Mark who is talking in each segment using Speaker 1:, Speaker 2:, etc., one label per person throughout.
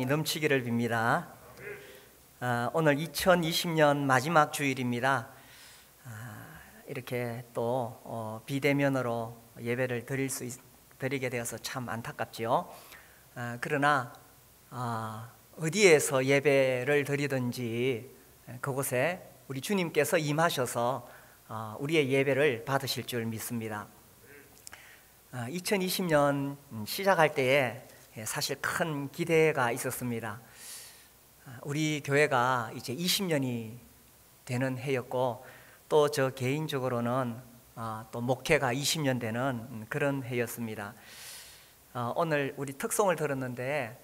Speaker 1: 넘치기를 빕니다. 오늘 2020년 마지막 주일입니다. 이렇게 또 비대면으로 예배를 드리게 되어서 참 안타깝지요. 그러나 어디에서 예배를 드리든지 그곳에 우리 주님께서 임하셔서 우리의 예배를 받으실 줄 믿습니다. 2020년 시작할 때에 사실 큰 기대가 있었습니다. 우리 교회가 이제 20년이 되는 해였고, 또 저 개인적으로는 또 목회가 20년 되는 그런 해였습니다. 오늘 우리 특송을 들었는데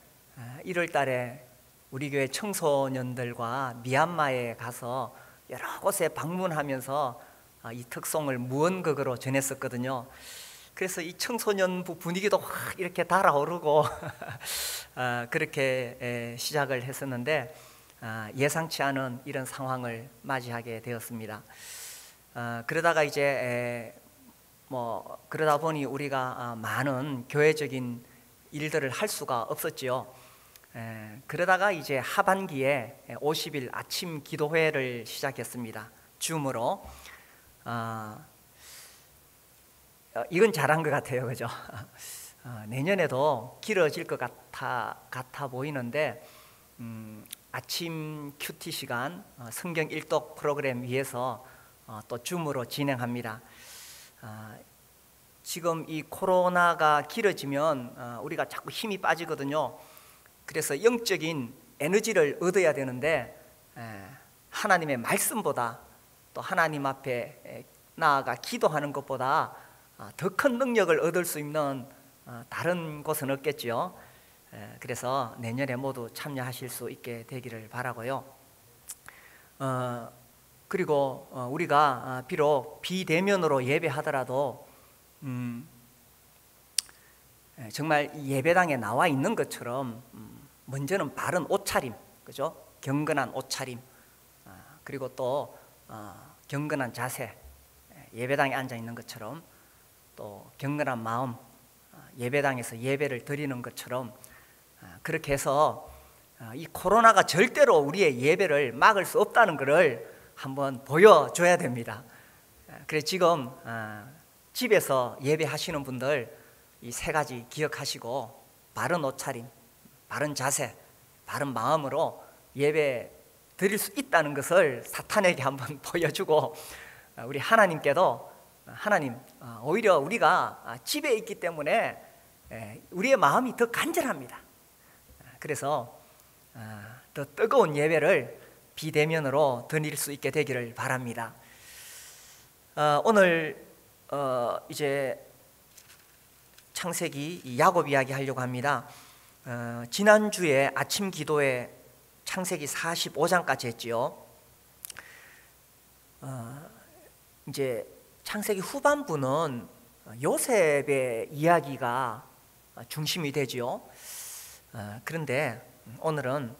Speaker 1: 1월 달에 우리 교회 청소년들과 미얀마에 가서 여러 곳에 방문하면서 이 특송을 무언극으로 전했었거든요. 그래서 이 청소년부 분위기도 확 이렇게 달아오르고 그렇게 시작을 했었는데 예상치 않은 이런 상황을 맞이하게 되었습니다. 그러다가 이제 그러다 보니 우리가 많은 교회적인 일들을 할 수가 없었지요. 그러다가 이제 하반기에 50일 아침 기도회를 시작했습니다. 줌으로. 이건 잘한 것 같아요, 그죠? 내년에도 길어질 것 같아 보이는데 아침 큐티 시간 성경 일독 프로그램 위에서 또 줌으로 진행합니다. 지금 이 코로나가 길어지면 우리가 자꾸 힘이 빠지거든요. 그래서 영적인 에너지를 얻어야 되는데 하나님의 말씀보다 또 하나님 앞에 나아가 기도하는 것보다 더 큰 능력을 얻을 수 있는 다른 곳은 없겠지요. 그래서 내년에 모두 참여하실 수 있게 되기를 바라고요. 그리고 우리가 비록 비대면으로 예배하더라도 정말 예배당에 나와 있는 것처럼 먼저는 바른 옷차림, 그죠? 경건한 옷차림, 그리고 또 경건한 자세, 예배당에 앉아 있는 것처럼 또 경건한 마음, 예배당에서 예배를 드리는 것처럼 그렇게 해서 이 코로나가 절대로 우리의 예배를 막을 수 없다는 것을 한번 보여줘야 됩니다. 그래서 지금 집에서 예배하시는 분들 이 세 가지 기억하시고 바른 옷차림, 바른 자세, 바른 마음으로 예배 드릴 수 있다는 것을 사탄에게 한번 보여주고, 우리 하나님께도 하나님, 오히려 우리가 집에 있기 때문에 우리의 마음이 더 간절합니다. 그래서 더 뜨거운 예배를 비대면으로 드릴 수 있게 되기를 바랍니다. 오늘 이제 창세기 야곱 이야기 하려고 합니다. 지난주에 아침 기도에 창세기 45장까지 했지요. 이제 창세기 후반부는 요셉의 이야기가 중심이 되지요. 그런데 오늘은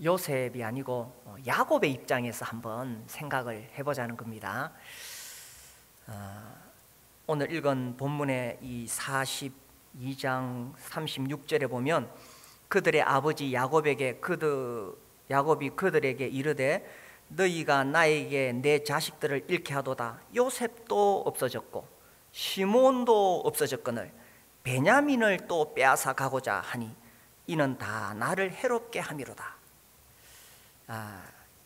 Speaker 1: 요셉이 아니고 야곱의 입장에서 한번 생각을 해보자는 겁니다. 오늘 읽은 본문의 이 42장 36절에 보면 그들의 아버지 야곱이 그들에게 이르되 너희가 나에게 내 자식들을 잃게 하도다. 요셉도 없어졌고 시몬도 없어졌거늘 베냐민을 또 빼앗아 가고자 하니 이는 다 나를 해롭게 함이로다.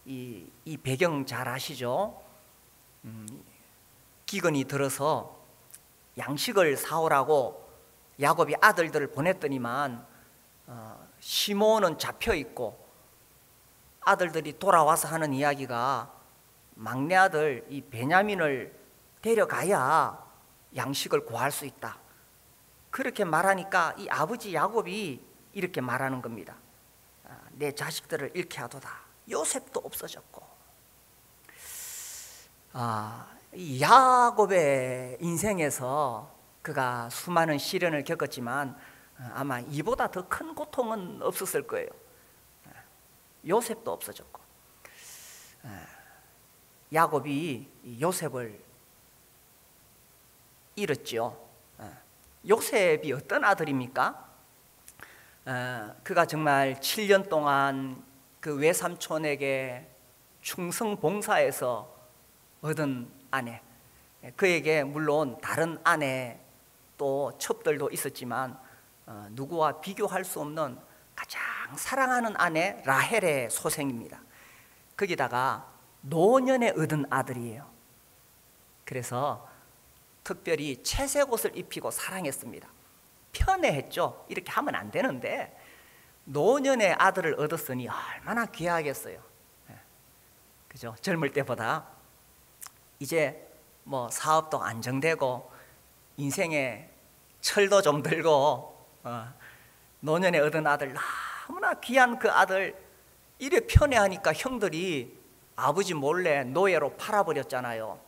Speaker 1: 이 배경 잘 아시죠? 기근이 들어서 양식을 사오라고 야곱이 아들들을 보냈더니만 시몬은 잡혀 있고, 아들들이 돌아와서 하는 이야기가 막내 아들 이 베냐민을 데려가야 양식을 구할 수 있다. 그렇게 말하니까 이 아버지 야곱이 이렇게 말하는 겁니다. 내 자식들을 잃게 하도다. 요셉도 없어졌고. 이 야곱의 인생에서 그가 수많은 시련을 겪었지만 아마 이보다 더 큰 고통은 없었을 거예요. 요셉도 없어졌고, 야곱이 요셉을 잃었죠. 요셉이 어떤 아들입니까? 그가 정말 7년 동안 그 외삼촌에게 충성 봉사해서 얻은 아내, 그에게 물론 다른 아내 또 첩들도 있었지만 누구와 비교할 수 없는 가장 사랑하는 아내 라헬의 소생입니다. 거기다가 노년에 얻은 아들이에요. 그래서 특별히 채색 옷을 입히고 사랑했습니다. 편애했죠. 이렇게 하면 안 되는데 노년의 아들을 얻었으니 얼마나 귀하겠어요. 그죠? 젊을 때보다 이제 뭐 사업도 안정되고 인생에 철도 좀 들고 노년에 얻은 아들, 너무나 귀한 그 아들 이래 편애하니까 형들이 아버지 몰래 노예로 팔아버렸잖아요.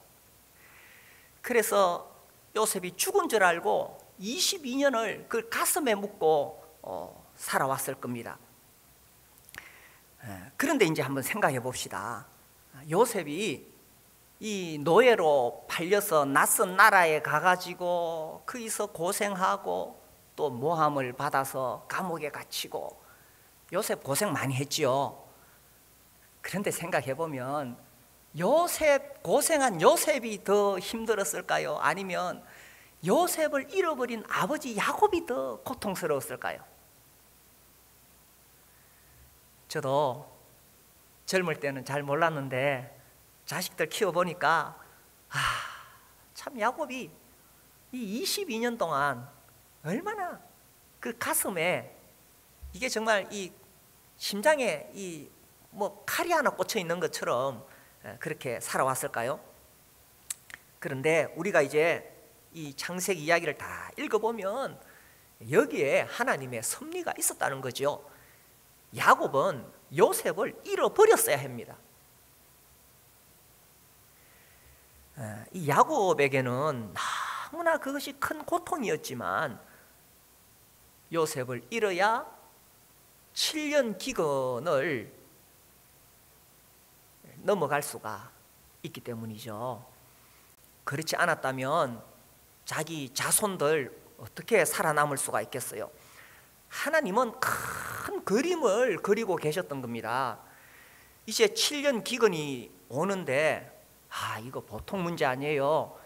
Speaker 1: 그래서 요셉이 죽은 줄 알고 22년을 그 가슴에 묻고 살아왔을 겁니다. 그런데 이제 한번 생각해 봅시다. 요셉이 이 노예로 팔려서 낯선 나라에 가가지고 거기서 고생하고 또 모함을 받아서 감옥에 갇히고 요셉 고생 많이 했지요. 그런데 생각해 보면 고생한 요셉이 더 힘들었을까요? 아니면 요셉을 잃어버린 아버지 야곱이 더 고통스러웠을까요? 저도 젊을 때는 잘 몰랐는데 자식들 키워보니까 참 야곱이 이 22년 동안 얼마나 그 가슴에 이게 정말 이 심장에 이 뭐 칼이 하나 꽂혀 있는 것처럼 그렇게 살아왔을까요? 그런데 우리가 이제 이 창세기 이야기를 다 읽어보면 여기에 하나님의 섭리가 있었다는 거죠. 야곱은 요셉을 잃어버렸어야 합니다. 이 야곱에게는 너무나 그것이 큰 고통이었지만 요셉을 잃어야 7년 기근을 넘어갈 수가 있기 때문이죠. 그렇지 않았다면 자기 자손들 어떻게 살아남을 수가 있겠어요? 하나님은 큰 그림을 그리고 계셨던 겁니다. 이제 7년 기근이 오는데 이거 보통 문제 아니에요.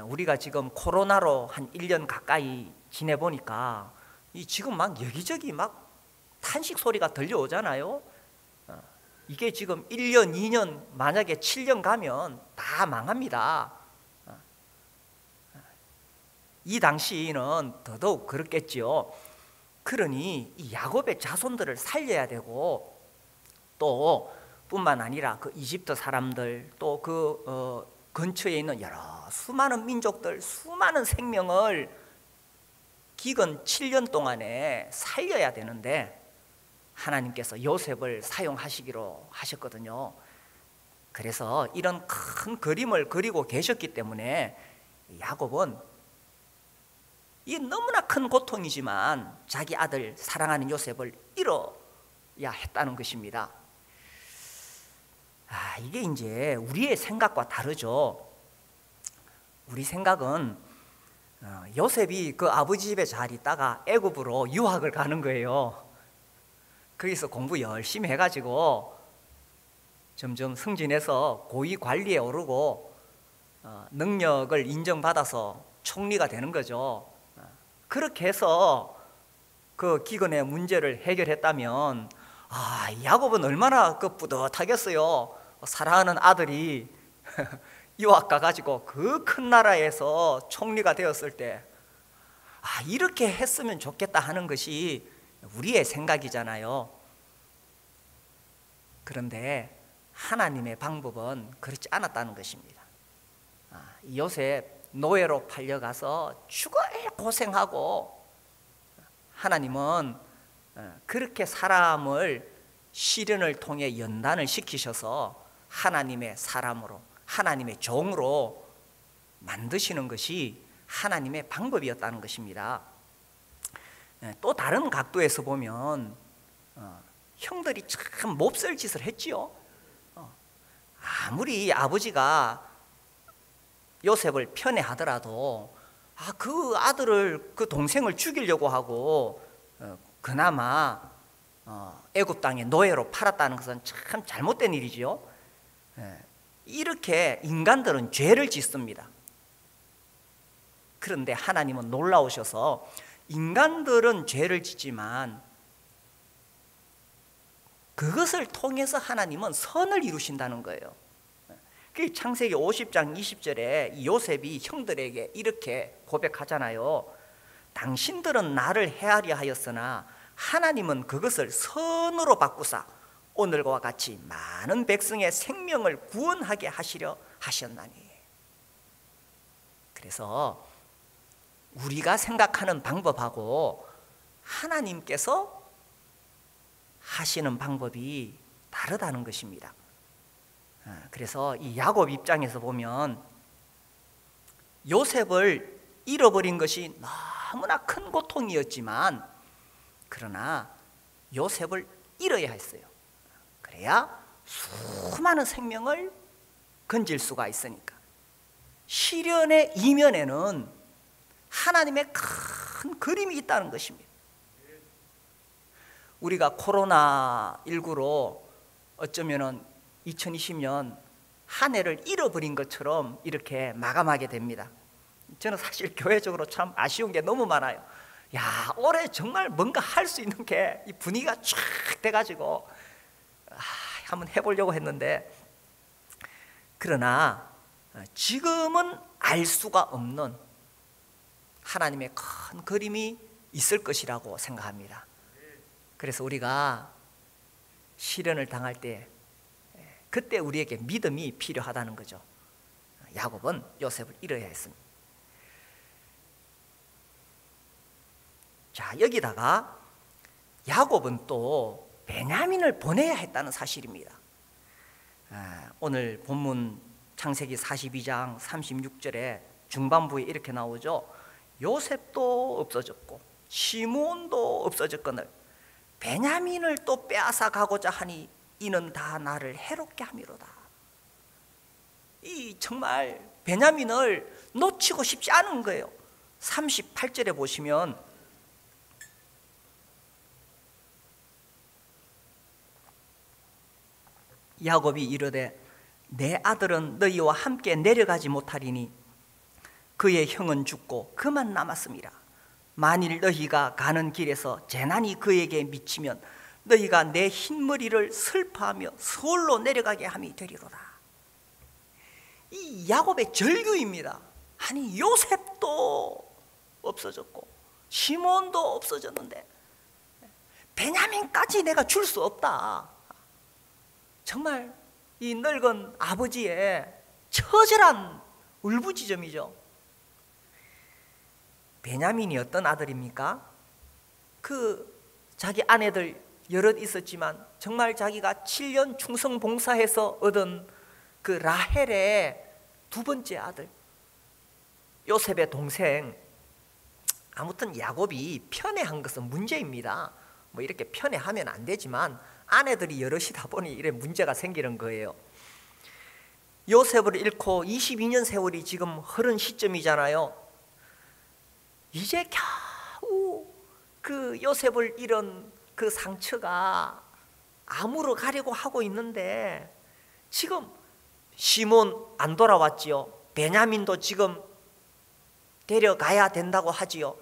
Speaker 1: 우리가 지금 코로나로 한 1년 가까이 지내보니까 지금 막 여기저기 막 탄식 소리가 들려오잖아요. 이게 지금 1년, 2년, 만약에 7년 가면 다 망합니다. 이 당시는 더더욱 그렇겠지요. 그러니 이 야곱의 자손들을 살려야 되고 또 뿐만 아니라 그 이집트 사람들 또 그 근처에 있는 여러 수많은 민족들, 수많은 생명을 기근 7년 동안에 살려야 되는데 하나님께서 요셉을 사용하시기로 하셨거든요. 그래서 이런 큰 그림을 그리고 계셨기 때문에 야곱은 이 너무나 큰 고통이지만 자기 아들 사랑하는 요셉을 잃어야 했다는 것입니다. 이게 이제 우리의 생각과 다르죠. 우리 생각은 요셉이 그 아버지 집에 잘 있다가 애굽으로 유학을 가는 거예요. 거기서 공부 열심히 해가지고 점점 승진해서 고위 관리에 오르고 능력을 인정받아서 총리가 되는 거죠. 그렇게 해서 그 기근의 문제를 해결했다면 야곱은 얼마나 그 뿌듯하겠어요. 사랑하는 아들이 유학 가가지고 그 큰 나라에서 총리가 되었을 때 이렇게 했으면 좋겠다 하는 것이 우리의 생각이잖아요. 그런데 하나님의 방법은 그렇지 않았다는 것입니다. 요셉 노예로 팔려가서 죽을 고생하고 하나님은 그렇게 사람을 시련을 통해 연단을 시키셔서 하나님의 사람으로 하나님의 종으로 만드시는 것이 하나님의 방법이었다는 것입니다. 또 다른 각도에서 보면 형들이 참 몹쓸 짓을 했지요. 아무리 아버지가 요셉을 편애하더라도 그 아들을 그 동생을 죽이려고 하고 그나마 애굽 땅에 노예로 팔았다는 것은 참 잘못된 일이지요. 이렇게 인간들은 죄를 짓습니다. 그런데 하나님은 놀라우셔서 인간들은 죄를 짓지만 그것을 통해서 하나님은 선을 이루신다는 거예요. 그 창세기 50장 20절에 요셉이 형들에게 이렇게 고백하잖아요. 당신들은 나를 해하려 하였으나 하나님은 그것을 선으로 바꾸사 오늘과 같이 많은 백성의 생명을 구원하게 하시려 하셨나니. 그래서 우리가 생각하는 방법하고 하나님께서 하시는 방법이 다르다는 것입니다. 그래서 이 야곱 입장에서 보면 요셉을 잃어버린 것이 너무나 큰 고통이었지만 그러나 요셉을 잃어야 했어요. 그래야 수많은 생명을 건질 수가 있으니까. 시련의 이면에는 하나님의 큰 그림이 있다는 것입니다. 우리가 코로나19로 어쩌면은 2020년 한 해를 잃어버린 것처럼 이렇게 마감하게 됩니다. 저는 사실 교회적으로 참 아쉬운 게 너무 많아요. 야, 올해 정말 뭔가 할 수 있는 게 이 분위기가 쫙 돼가지고 한번 해보려고 했는데, 그러나 지금은 알 수가 없는 하나님의 큰 그림이 있을 것이라고 생각합니다. 그래서 우리가 시련을 당할 때 그때 우리에게 믿음이 필요하다는 거죠. 야곱은 요셉을 잃어야 했습니다. 자, 여기다가 야곱은 또 베냐민을 보내야 했다는 사실입니다. 오늘 본문 창세기 42장 36절에 중반부에 이렇게 나오죠. 요셉도 없어졌고 시므온도 없어졌거늘 베냐민을 또 빼앗아 가고자 하니 이는 다 나를 해롭게 함이로다. 이 정말 베냐민을 놓치고 싶지 않은 거예요. 38절에 보시면 야곱이 이르되 내 아들은 너희와 함께 내려가지 못하리니 그의 형은 죽고 그만 남았음이라. 만일 너희가 가는 길에서 재난이 그에게 미치면 너희가 내 흰머리를 슬퍼하며 서울로 내려가게 함이 되리로다. 이 야곱의 절규입니다. 아니, 요셉도 없어졌고 시몬도 없어졌는데 베냐민까지 내가 줄 수 없다. 정말 이 늙은 아버지의 처절한 울부짖음이죠. 베냐민이 어떤 아들입니까? 자기 아내들 여럿 있었지만 정말 자기가 7년 충성 봉사해서 얻은 그 라헬의 두 번째 아들, 요셉의 동생. 아무튼 야곱이 편애한 것은 문제입니다. 뭐 이렇게 편애하면 안 되지만 아내들이 여럿이다 보니 이래 문제가 생기는 거예요. 요셉을 잃고 22년 세월이 지금 흐른 시점이잖아요. 이제 겨우 그 요셉을 잃은 그 상처가 아무러 가려고 하고 있는데 지금 시몬 안 돌아왔지요. 베냐민도 지금 데려가야 된다고 하지요.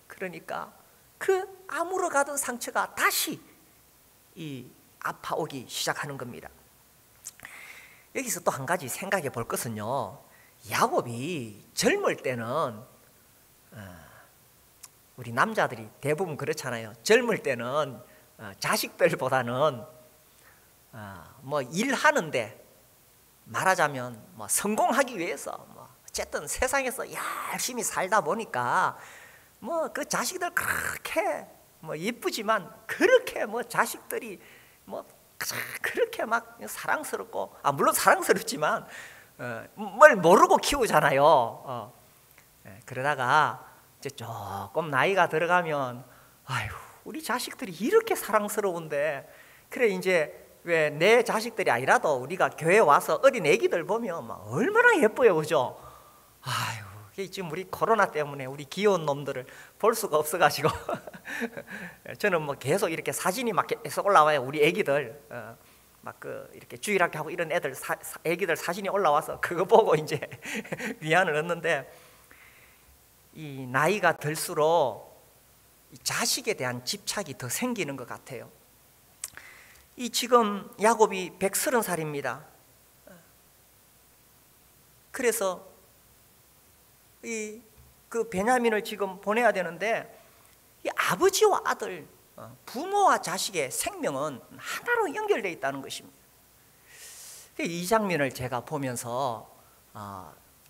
Speaker 1: 그러니까 그 아무러 가던 상처가 다시 아파오기 시작하는 겁니다. 여기서 또 한 가지 생각해 볼 것은요, 야곱이 젊을 때는 우리 남자들이 대부분 그렇잖아요. 젊을 때는 자식들보다는 뭐 일하는데, 말하자면 뭐 성공하기 위해서 뭐 어쨌든 세상에서 열심히 살다 보니까 뭐 그 자식들 그렇게 뭐 예쁘지만 그렇게 뭐 자식들이 뭐 그렇게 막 사랑스럽고, 물론 사랑스럽지만 뭘 모르고 키우잖아요. 그러다가 이제 조금 나이가 들어가면 아유, 우리 자식들이 이렇게 사랑스러운데, 그래 이제 왜 내 자식들이 아니라도 우리가 교회 와서 어린 애기들 보면 막 얼마나 예뻐요, 그죠? 아유, 지금 우리 코로나 때문에 우리 귀여운 놈들을 볼 수가 없어가지고 저는 뭐 계속 이렇게 사진이 막 계속 올라와요. 우리 애기들 막 이렇게 주일학교 하고 이런 애들 애기들 사진이 올라와서 그거 보고 이제 위안을 얻는데, 이 나이가 들수록 이 자식에 대한 집착이 더 생기는 것 같아요. 이 지금 야곱이 130살입니다. 그래서 그 베냐민을 지금 보내야 되는데, 이 아버지와 아들, 부모와 자식의 생명은 하나로 연결되어 있다는 것입니다. 이 장면을 제가 보면서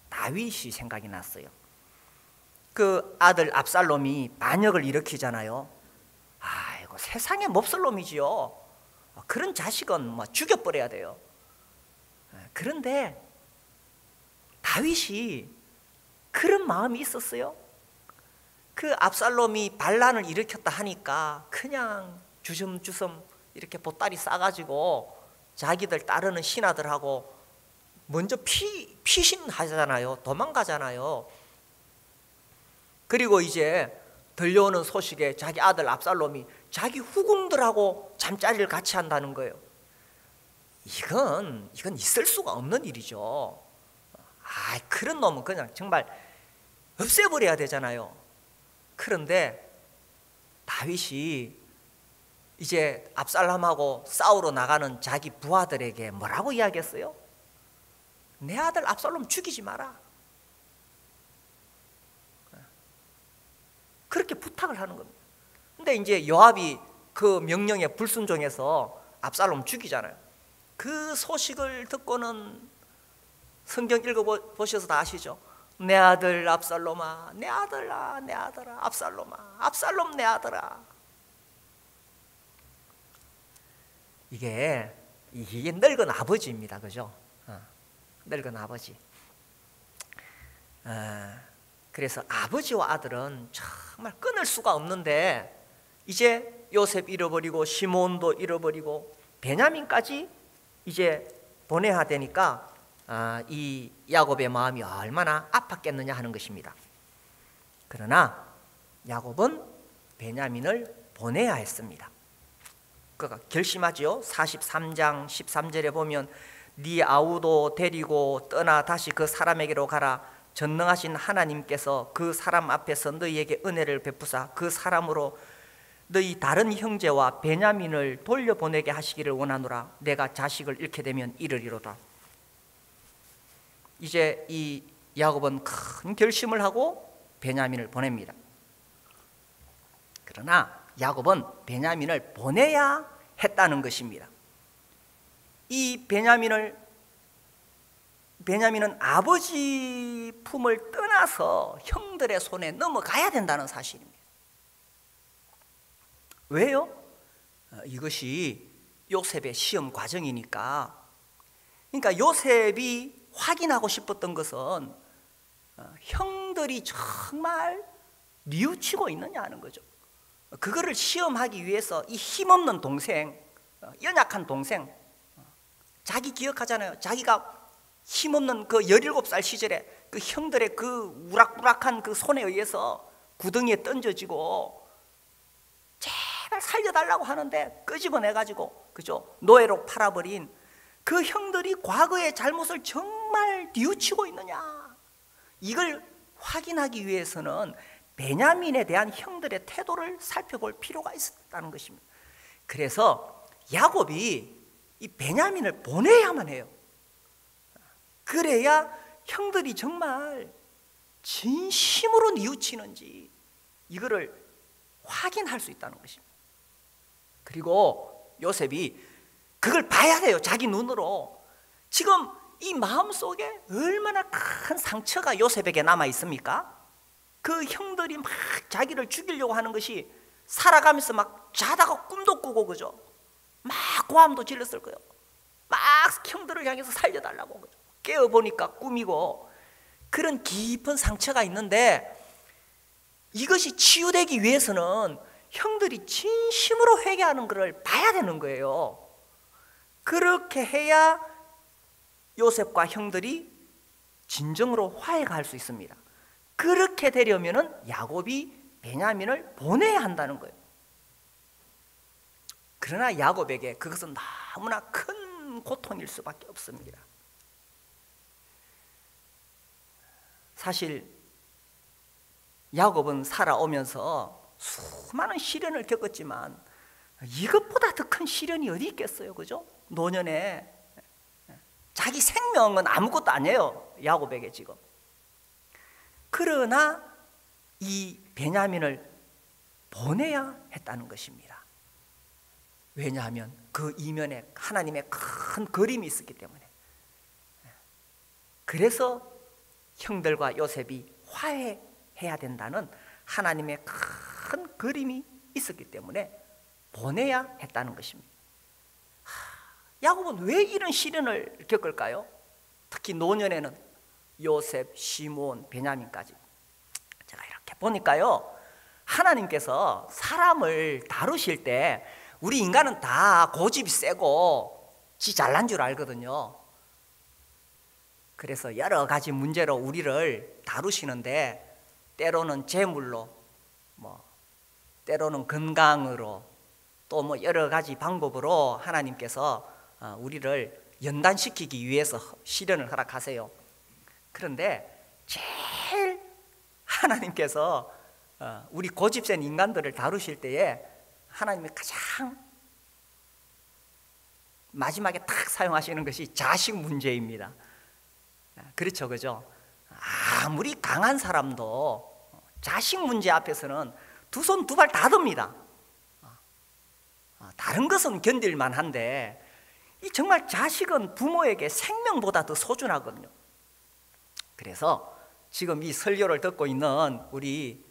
Speaker 1: 다윗이 생각이 났어요. 그 아들 압살롬이 반역을 일으키잖아요. 아이고, 세상에 몹쓸 놈이지요. 그런 자식은 뭐 죽여버려야 돼요. 그런데 다윗이 그런 마음이 있었어요. 그 압살롬이 반란을 일으켰다 하니까 그냥 주섬주섬 이렇게 보따리 싸가지고 자기들 따르는 신하들하고 먼저 피신하잖아요. 도망가잖아요. 그리고 이제 들려오는 소식에 자기 아들 압살롬이 자기 후궁들하고 잠자리를 같이 한다는 거예요. 이건 있을 수가 없는 일이죠. 그런 놈은 그냥 정말 없애버려야 되잖아요. 그런데 다윗이 이제 압살롬하고 싸우러 나가는 자기 부하들에게 뭐라고 이야기했어요? 내 아들 압살롬 죽이지 마라. 그렇게 부탁을 하는 겁니다. 근데 이제 요압이 그 명령에 불순종해서 압살롬 죽이잖아요. 그 소식을 듣고는 성경 읽어보셔서 다 아시죠? 내 아들 압살롬아, 내 아들아, 내 아들아, 압살롬아, 압살롬 내 아들아. 이게 늙은 아버지입니다. 그죠? 늙은 아버지. 그래서 아버지와 아들은 정말 끊을 수가 없는데, 이제 요셉 잃어버리고 시몬도 잃어버리고 베냐민까지 이제 보내야 되니까 이 야곱의 마음이 얼마나 아팠겠느냐 하는 것입니다. 그러나 야곱은 베냐민을 보내야 했습니다. 그가 결심하지요. 43장 13절에 보면 네 아우도 데리고 떠나 다시 그 사람에게로 가라. 전능하신 하나님께서 그 사람 앞에서 너희에게 은혜를 베푸사 그 사람으로 너희 다른 형제와 베냐민을 돌려보내게 하시기를 원하노라. 내가 자식을 잃게 되면 이르리로다. 이제 이 야곱은 큰 결심을 하고 베냐민을 보냅니다. 그러나 야곱은 베냐민을 보내야 했다는 것입니다. 이 베냐민은 아버지 품을 떠나서 형들의 손에 넘어가야 된다는 사실입니다. 왜요? 이것이 요셉의 시험 과정이니까. 그러니까 요셉이 확인하고 싶었던 것은 형들이 정말 뉘우치고 있느냐 하는 거죠. 그거를 시험하기 위해서 이 힘없는 동생, 연약한 동생, 자기 기억하잖아요. 자기가 힘없는 그 17살 시절에 그 형들의 그 우락부락한 그 손에 의해서 구덩이에 던져지고 제발 살려달라고 하는데 끄집어내가지고, 그죠? 노예로 팔아버린 그 형들이 과거의 잘못을 정말 뉘우치고 있느냐, 이걸 확인하기 위해서는 베냐민에 대한 형들의 태도를 살펴볼 필요가 있었다는 것입니다. 그래서 야곱이 이 베냐민을 보내야만 해요. 그래야 형들이 정말 진심으로 뉘우치는지 이거를 확인할 수 있다는 것입니다. 그리고 요셉이 그걸 봐야 돼요. 자기 눈으로. 지금 이 마음속에 얼마나 큰 상처가 요셉에게 남아 있습니까? 그 형들이 막 자기를 죽이려고 하는 것이 살아가면서 막 자다가 꿈도 꾸고, 그죠? 막 고함도 질렀을 거예요. 막 형들을 향해서 살려달라고, 그죠? 깨어보니까 꿈이고, 그런 깊은 상처가 있는데 이것이 치유되기 위해서는 형들이 진심으로 회개하는 것을 봐야 되는 거예요. 그렇게 해야 요셉과 형들이 진정으로 화해가 할 수 있습니다. 그렇게 되려면은 야곱이 베냐민을 보내야 한다는 거예요. 그러나 야곱에게 그것은 너무나 큰 고통일 수밖에 없습니다. 사실 야곱은 살아오면서 수많은 시련을 겪었지만 이것보다 더 큰 시련이 어디 있겠어요, 그죠? 노년에 자기 생명은 아무것도 아니에요, 야곱에게 지금. 그러나 이 베냐민을 보내야 했다는 것입니다. 왜냐하면 그 이면에 하나님의 큰 그림이 있었기 때문에. 그래서 형들과 요셉이 화해해야 된다는 하나님의 큰 그림이 있었기 때문에 보내야 했다는 것입니다. 야곱은 왜 이런 시련을 겪을까요? 특히 노년에는 요셉, 시므온, 베냐민까지. 제가 이렇게 보니까요, 하나님께서 사람을 다루실 때 우리 인간은 다 고집이 세고 지 잘난 줄 알거든요. 그래서 여러 가지 문제로 우리를 다루시는데 때로는 재물로, 때로는 건강으로, 또 여러 가지 방법으로 하나님께서 우리를 연단시키기 위해서 시련을 허락하세요. 그런데 제일 하나님께서 우리 고집센 인간들을 다루실 때에 하나님이 가장 마지막에 딱 사용하시는 것이 자식 문제입니다. 그렇죠, 그죠? 아무리 강한 사람도 자식 문제 앞에서는 두 손 두 발 다 듭니다. 다른 것은 견딜만 한데 이 정말 자식은 부모에게 생명보다 더 소중하거든요. 그래서 지금 이 설교를 듣고 있는 우리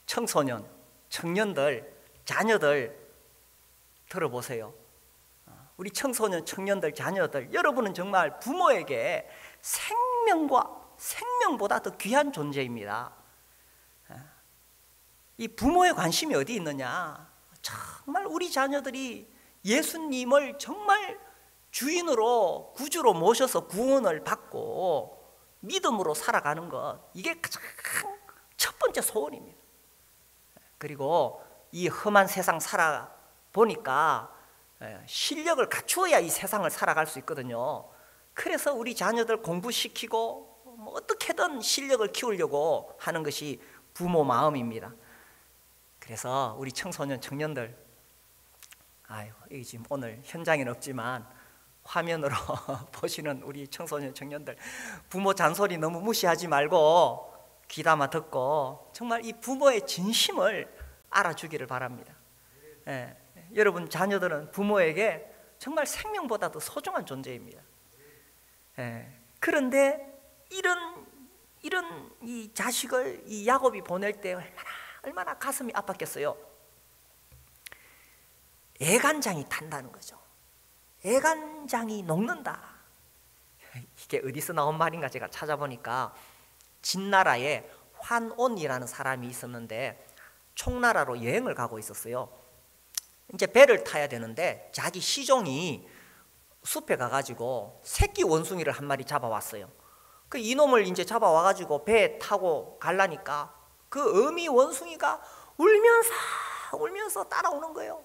Speaker 1: 청소년, 청년들, 자녀들 들어보세요. 우리 청소년, 청년들, 자녀들, 여러분은 정말 부모에게 생명보다 더 귀한 존재입니다. 이 부모의 관심이 어디 있느냐? 정말 우리 자녀들이 예수님을 정말 주인으로, 구주로 모셔서 구원을 받고 믿음으로 살아가는 것, 이게 가장 첫 번째 소원입니다. 그리고 이 험한 세상 살아보니까 실력을 갖추어야 이 세상을 살아갈 수 있거든요. 그래서 우리 자녀들 공부시키고 어떻게든 실력을 키우려고 하는 것이 부모 마음입니다. 그래서 우리 청소년, 청년들, 여기 지금 오늘 현장에는 없지만 화면으로 보시는 우리 청소년, 청년들, 부모 잔소리 너무 무시하지 말고 귀담아 듣고 정말 이 부모의 진심을 알아주기를 바랍니다. 여러분 자녀들은 부모에게 정말 생명보다 더 소중한 존재입니다. 그런데 이런 이 자식을 이 야곱이 보낼 때 얼마나 가슴이 아팠겠어요. 애간장이 탄다는 거죠. 애간장이 녹는다. 이게 어디서 나온 말인가 제가 찾아보니까 진나라에 환온이라는 사람이 있었는데 총나라로 여행을 가고 있었어요. 이제 배를 타야 되는데 자기 시종이 숲에 가가지고 새끼 원숭이를 한 마리 잡아왔어요. 그 이놈을 이제 잡아와가지고 배에 타고 가려니까 그 어미 원숭이가 울면서 따라오는 거예요.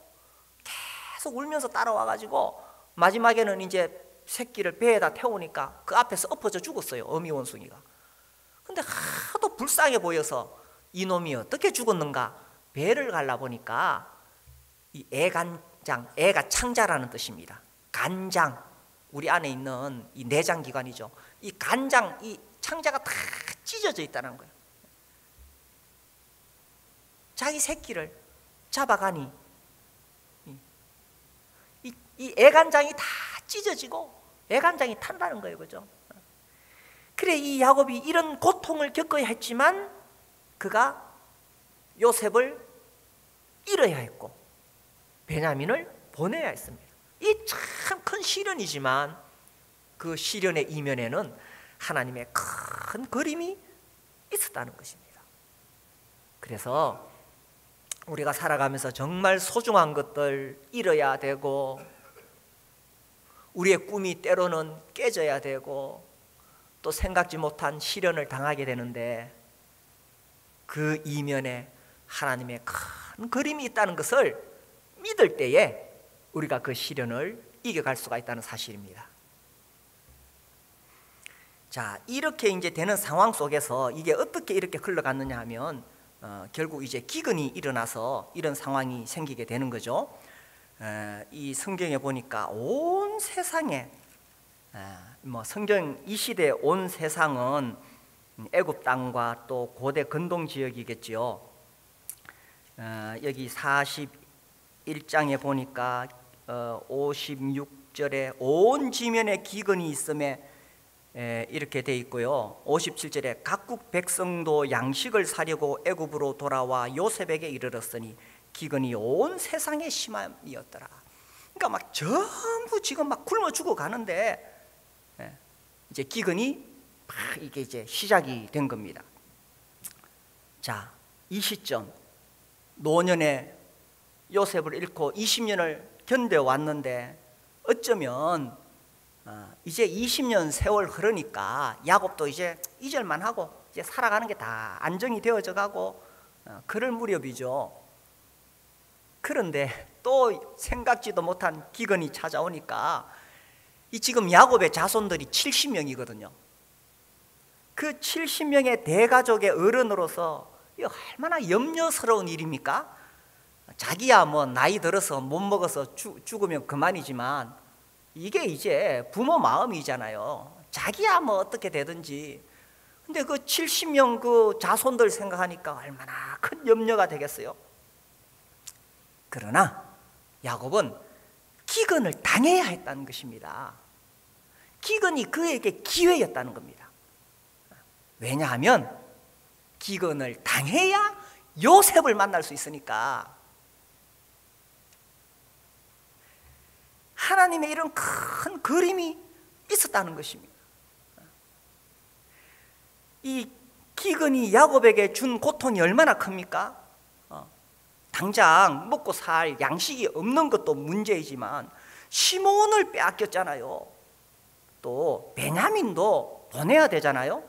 Speaker 1: 계속 울면서 따라와가지고 마지막에는 이제 새끼를 배에다 태우니까 그 앞에서 엎어져 죽었어요, 어미 원숭이가. 근데 하도 불쌍해 보여서 이놈이 어떻게 죽었는가 배를 갈라 보니까 이 애간장, 애가 창자라는 뜻입니다. 간장, 우리 안에 있는 이 내장기관이죠. 이 간장, 이 창자가 다 찢어져 있다는 거예요. 자기 새끼를 잡아가니 이 애간장이 다 찢어지고 애간장이 탄다는 거예요, 그죠? 그래 이 야곱이 이런 고통을 겪어야 했지만 그가 요셉을 잃어야 했고 베냐민을 보내야 했습니다. 이 참 큰 시련이지만 그 시련의 이면에는 하나님의 큰 그림이 있었다는 것입니다. 그래서 우리가 살아가면서 정말 소중한 것들 잃어야 되고 우리의 꿈이 때로는 깨져야 되고 또 생각지 못한 시련을 당하게 되는데 그 이면에 하나님의 큰 그림이 있다는 것을 믿을 때에 우리가 그 시련을 이겨갈 수가 있다는 사실입니다. 자, 이렇게 이제 되는 상황 속에서 이게 어떻게 이렇게 흘러갔느냐 하면 결국 이제 기근이 일어나서 이런 상황이 생기게 되는 거죠. 이 성경에 보니까 온 세상에 성경 이 시대 온 세상은 애굽 땅과 또 고대 근동 지역이겠지요. 여기 41장에 보니까 56절에 온 지면에 기근이 있음에 이렇게 돼 있고요. 57절에 각국 백성도 양식을 사려고 애굽으로 돌아와 요셉에게 이르렀으니 기근이 온 세상에 심함이었더라. 그러니까 막 전부 지금 막 굶어 죽어 가는데 이제 기근이 막 이게 이제 시작이 된 겁니다. 자, 이 시점 노년에 요셉을 잃고 20년을 견뎌왔는데 어쩌면 이제 20년 세월 흐르니까 야곱도 이제 잊을만 하고 이제 살아가는 게 다 안정이 되어져 가고 그럴 무렵이죠. 그런데 또 생각지도 못한 기근이 찾아오니까 이 지금 야곱의 자손들이 70명이거든요. 그 70명의 대가족의 어른으로서 얼마나 염려스러운 일입니까? 자기야 뭐 나이 들어서 못 먹어서 죽으면 그만이지만 이게 이제 부모 마음이잖아요. 자기야 뭐 어떻게 되든지. 근데 그 70명 그 자손들 생각하니까 얼마나 큰 염려가 되겠어요. 그러나 야곱은 기근을 당해야 했다는 것입니다. 기근이 그에게 기회였다는 겁니다. 왜냐하면 기근을 당해야 요셉을 만날 수 있으니까. 하나님의 이런 큰 그림이 있었다는 것입니다. 이 기근이 야곱에게 준 고통이 얼마나 큽니까? 당장 먹고 살 양식이 없는 것도 문제이지만 시몬을 빼앗겼잖아요. 또 베냐민도 보내야 되잖아요.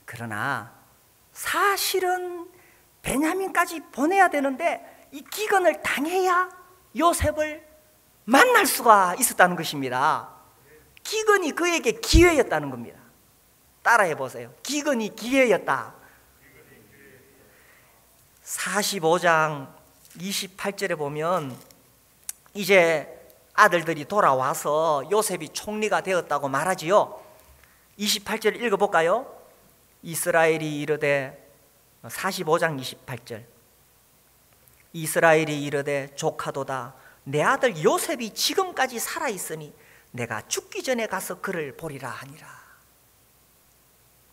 Speaker 1: 그러나 사실은 베냐민까지 보내야 되는데 이 기근을 당해야 요셉을 만날 수가 있었다는 것입니다. 기근이 그에게 기회였다는 겁니다. 따라해 보세요. 기근이 기회였다. 45장 28절에 보면 이제 아들들이 돌아와서 요셉이 총리가 되었다고 말하지요. 28절 읽어볼까요? 이스라엘이 이르되 45장 28절 이스라엘이 이르되 조카도다 내 아들 요셉이 지금까지 살아있으니 내가 죽기 전에 가서 그를 보리라 하니라.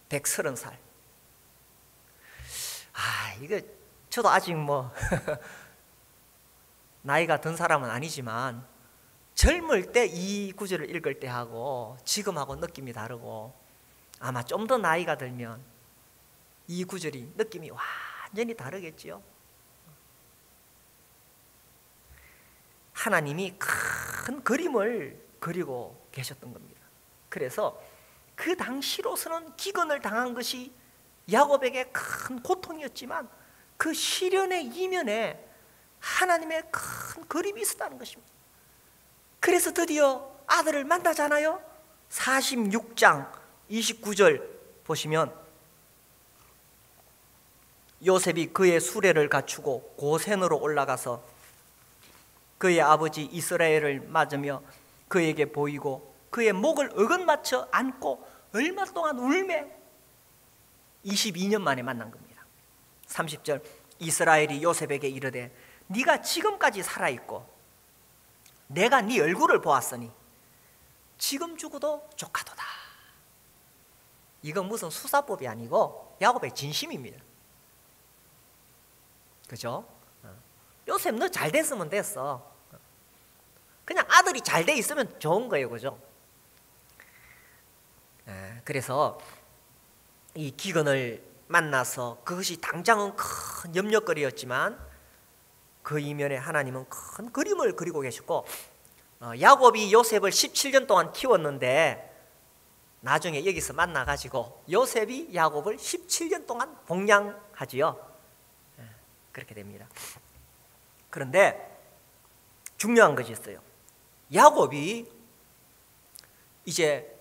Speaker 1: 130살. 이거 저도 아직 뭐 나이가 든 사람은 아니지만 젊을 때 이 구절을 읽을 때 하고 지금하고 느낌이 다르고 아마 좀 더 나이가 들면 이 구절이 느낌이 완전히 다르겠지요. 하나님이 큰 그림을 그리고 계셨던 겁니다. 그래서 그 당시로서는 기근을 당한 것이 야곱에게 큰 고통이었지만 그 시련의 이면에 하나님의 큰 그림이 있었다는 것입니다. 그래서 드디어 아들을 만나잖아요. 46장 29절 보시면 요셉이 그의 수레를 갖추고 고센으로 올라가서 그의 아버지 이스라엘을 맞으며 그에게 보이고 그의 목을 어긋맞춰 안고 얼마 동안 울매 22년 만에 만난 겁니다. 30절 이스라엘이 요셉에게 이르되 네가 지금까지 살아있고 내가 네 얼굴을 보았으니 지금 죽어도 조카도다. 이건 무슨 수사법이 아니고 야곱의 진심입니다. 그죠? 요셉 너 잘 됐으면 됐어. 그냥 아들이 잘 돼 있으면 좋은 거예요. 그죠? 그래서 이 기근을 만나서 그것이 당장은 큰 염려거리였지만 그 이면에 하나님은 큰 그림을 그리고 계셨고 야곱이 요셉을 17년 동안 키웠는데
Speaker 2: 나중에 여기서 만나가지고 요셉이 야곱을 17년 동안 복양하지요. 그렇게 됩니다. 그런데 중요한 것이 있어요. 야곱이 이제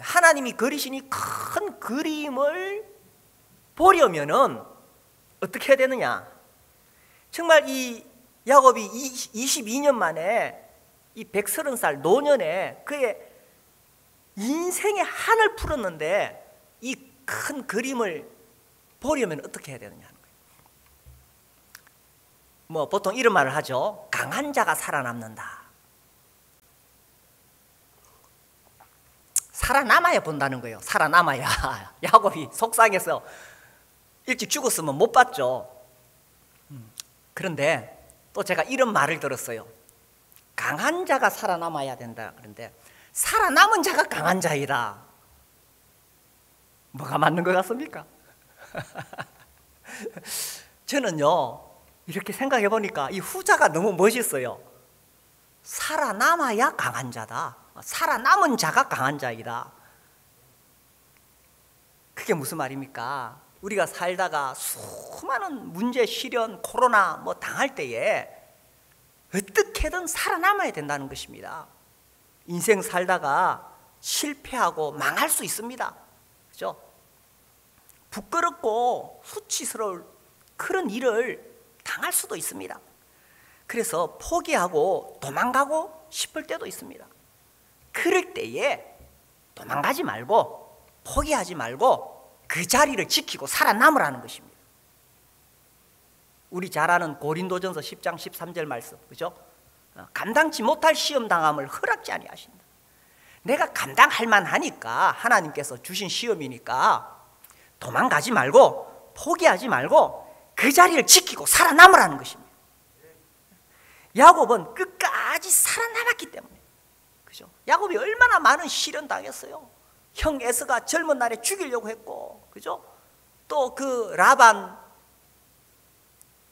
Speaker 2: 하나님이 그리시니 큰 그림을 보려면은 어떻게 해야 되느냐? 정말 이 야곱이 22년 만에 이 130살 노년에 그의 인생의 한을 풀었는데 이 큰 그림을 보려면 어떻게 해야 되느냐 하는 거예요. 뭐 보통 이런 말을 하죠. 강한 자가 살아남는다. 살아남아야 본다는 거예요. 살아남아야. 야곱이 속상해서 일찍 죽었으면 못 봤죠. 그런데 또 제가 이런 말을 들었어요. 강한 자가 살아남아야 된다. 그런데 살아남은 자가 강한 자이다. 뭐가 맞는 것 같습니까? 저는요 이렇게 생각해 보니까 이 후자가 너무 멋있어요. 살아남아야 강한 자다. 살아남은 자가 강한 자이다. 그게 무슨 말입니까? 우리가 살다가 수많은 문제, 시련, 코로나 뭐 당할 때에 어떻게든 살아남아야 된다는 것입니다. 인생 살다가 실패하고 망할 수 있습니다. 그죠? 부끄럽고 수치스러울 그런 일을 당할 수도 있습니다. 그래서 포기하고 도망가고 싶을 때도 있습니다. 그럴 때에 도망가지 말고 포기하지 말고 그 자리를 지키고 살아남으라는 것입니다. 우리 잘 아는 고린도전서 10장 13절 말씀, 그죠? 감당치 못할 시험 당함을 허락지 아니하신다. 내가 감당할 만하니까 하나님께서 주신 시험이니까 도망가지 말고 포기하지 말고 그 자리를 지키고 살아남으라는 것입니다. 야곱은 끝까지 살아남았기 때문에, 그죠? 야곱이 얼마나 많은 시련 당했어요. 형 에서가 젊은 날에 죽이려고 했고, 그죠? 또 그 라반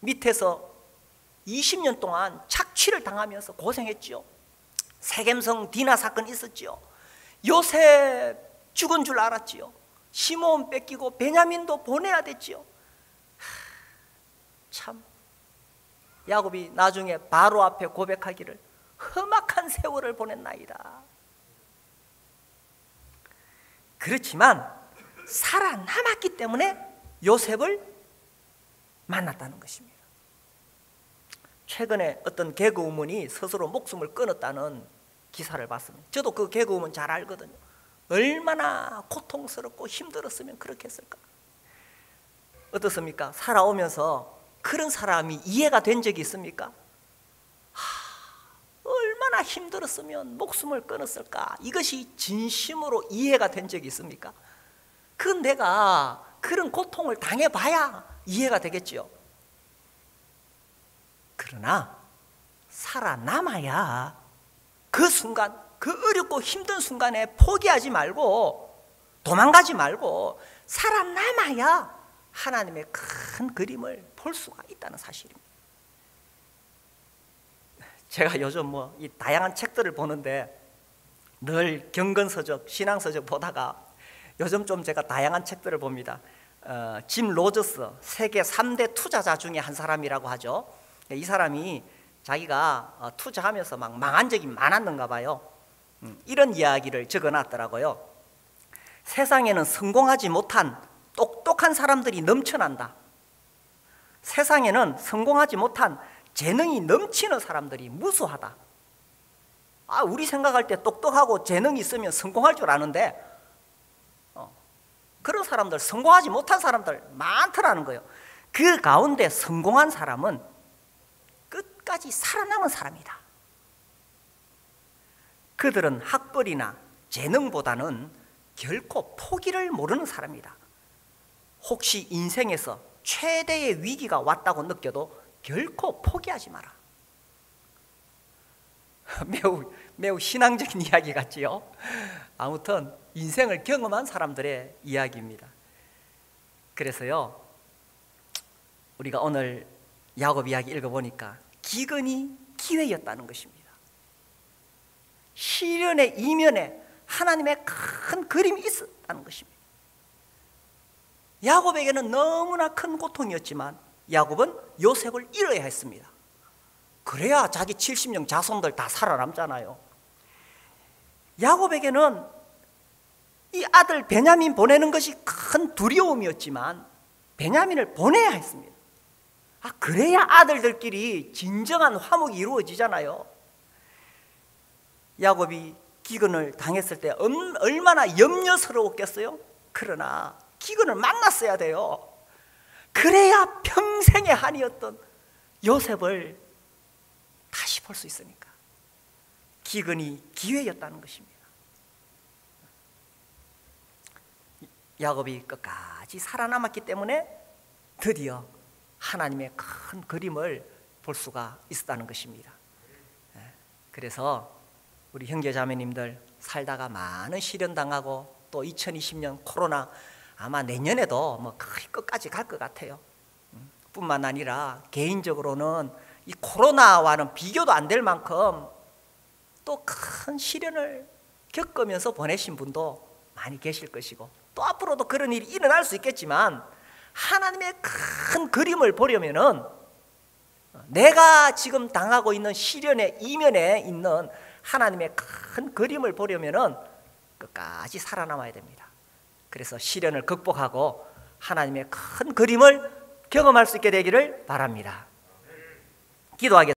Speaker 2: 밑에서 20년 동안 착취를 당하면서 고생했지요. 세겜성 디나 사건이 있었지요. 요셉 죽은 줄 알았지요. 시몬 뺏기고 베냐민도 보내야 됐지요. 참 야곱이 나중에 바로 앞에 고백하기를 험악한 세월을 보냈나이다. 그렇지만 살아남았기 때문에 요셉을 만났다는 것입니다. 최근에 어떤 개그우먼이 스스로 목숨을 끊었다는 기사를 봤습니다. 저도 그 개그우먼 잘 알거든요. 얼마나 고통스럽고 힘들었으면 그렇게 했을까. 어떻습니까? 살아오면서 그런 사람이 이해가 된 적이 있습니까? 얼마나 힘들었으면 목숨을 끊었을까. 이것이 진심으로 이해가 된 적이 있습니까? 그건 내가 그런 고통을 당해봐야 이해가 되겠지요. 그러나 살아남아야 그 순간, 그 어렵고 힘든 순간에 포기하지 말고 도망가지 말고 살아남아야 하나님의 큰 그림을 볼 수가 있다는 사실입니다. 제가 요즘 뭐 이 다양한 책들을 보는데 늘 경건서적, 신앙서적 보다가 요즘 좀 제가 다양한 책들을 봅니다. 짐 로저스, 세계 3대 투자자 중에 한 사람이라고 하죠. 이 사람이 자기가 투자하면서 막 망한 적이 많았는가 봐요. 이런 이야기를 적어놨더라고요. 세상에는 성공하지 못한 똑똑한 사람들이 넘쳐난다. 세상에는 성공하지 못한 재능이 넘치는 사람들이 무수하다. 우리 생각할 때 똑똑하고 재능이 있으면 성공할 줄 아는데 그런 사람들, 성공하지 못한 사람들 많더라는 거예요. 그 가운데 성공한 사람은 끝까지 살아남은 사람이다. 그들은 학벌이나 재능보다는 결코 포기를 모르는 사람이다. 혹시 인생에서 최대의 위기가 왔다고 느껴도 결코 포기하지 마라. 매우 신앙적인 이야기 같지요. 아무튼 인생을 경험한 사람들의 이야기입니다. 그래서요, 우리가 오늘 야곱 이야기 읽어보니까 기근이 기회였다는 것입니다. 시련의 이면에 하나님의 큰 그림이 있었다는 것입니다. 야곱에게는 너무나 큰 고통이었지만 야곱은 요셉을 잃어야 했습니다. 그래야 자기 70명 자손들 다 살아남잖아요. 야곱에게는 이 아들 베냐민 보내는 것이 큰 두려움이었지만 베냐민을 보내야 했습니다. 그래야 아들들끼리 진정한 화목이 이루어지잖아요. 야곱이 기근을 당했을 때 얼마나 염려스러웠겠어요? 그러나 기근을 만났어야 돼요. 그래야 평생의 한이었던 요셉을 다시 볼 수 있으니까 기근이 기회였다는 것입니다. 야곱이 끝까지 살아남았기 때문에 드디어 하나님의 큰 그림을 볼 수가 있었다는 것입니다. 그래서 우리 형제자매님들 살다가 많은 시련 당하고 또 2020년 코로나 아마 내년에도 뭐 거의 끝까지 갈 것 같아요. 뿐만 아니라 개인적으로는 이 코로나와는 비교도 안 될 만큼 또 큰 시련을 겪으면서 보내신 분도 많이 계실 것이고 또 앞으로도 그런 일이 일어날 수 있겠지만 하나님의 큰 그림을 보려면은 내가 지금 당하고 있는 시련의 이면에 있는 하나님의 큰 그림을 보려면은 끝까지 살아남아야 됩니다. 그래서 시련을 극복하고 하나님의 큰 그림을 경험할 수 있게 되기를 바랍니다. 기도하겠습니다.